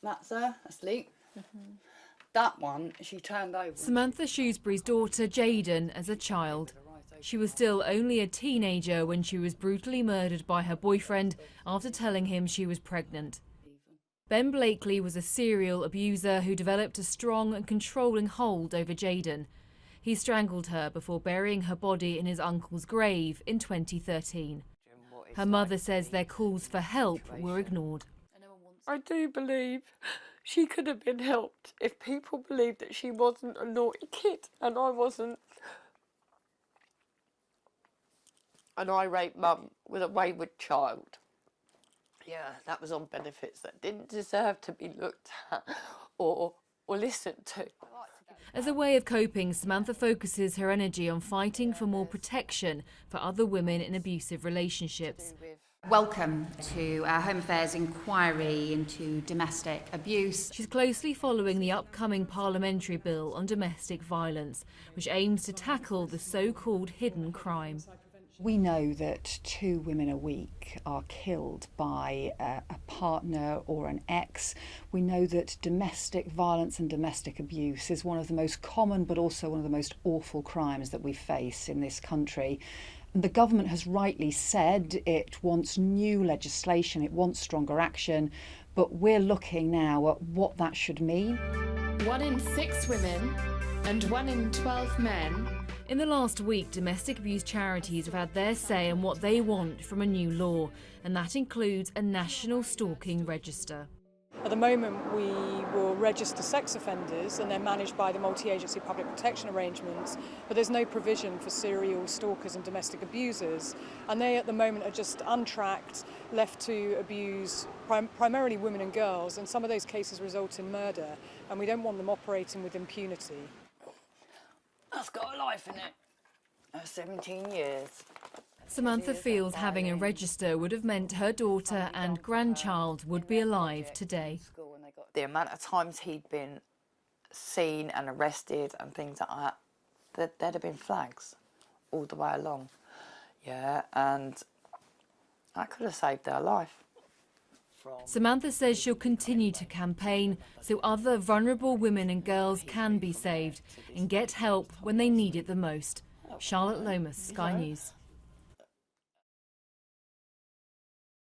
That's her asleep. That one, she turned over. Samantha Shrewsbury's daughter Jayden as a child. She was still only a teenager when she was brutally murdered by her boyfriend after telling him she was pregnant. Ben Blakely was a serial abuser who developed a strong and controlling hold over Jayden. He strangled her before burying her body in his uncle's grave in 2013. Her mother says their calls for help were ignored. I do believe she could have been helped if people believed that she wasn't a naughty kid and I wasn't an irate mum with a wayward child. Yeah, that was on benefits that didn't deserve to be looked at or listened to. As a way of coping, Samantha focuses her energy on fighting for more protection for other women in abusive relationships. Welcome to our Home Affairs inquiry into domestic abuse. She's closely following the upcoming parliamentary bill on domestic violence, which aims to tackle the so-called hidden crime. We know that 2 women a week are killed by a partner or an ex. We know that domestic violence and domestic abuse is one of the most common but also one of the most awful crimes that we face in this country. The government has rightly said it wants new legislation, it wants stronger action, but we're looking now at what that should mean. 1 in 6 women and 1 in 12 men. In the last week, domestic abuse charities have had their say on what they want from a new law, and that includes a national stalking register. At the moment, we will register sex offenders and they're managed by the multi-agency public protection arrangements, but there's no provision for serial stalkers and domestic abusers. And they at the moment are just untracked, left to abuse primarily women and girls, and some of those cases result in murder, and we don't want them operating with impunity. That's got a life in it. 17 years. Samantha feels having a register would have meant her daughter and grandchild would be alive today. The amount of times he'd been seen and arrested and things like that, there'd have been flags all the way along. Yeah, and that could have saved their life. Samantha says she'll continue to campaign so other vulnerable women and girls can be saved and get help when they need it the most. Charlotte Lomas, Sky News.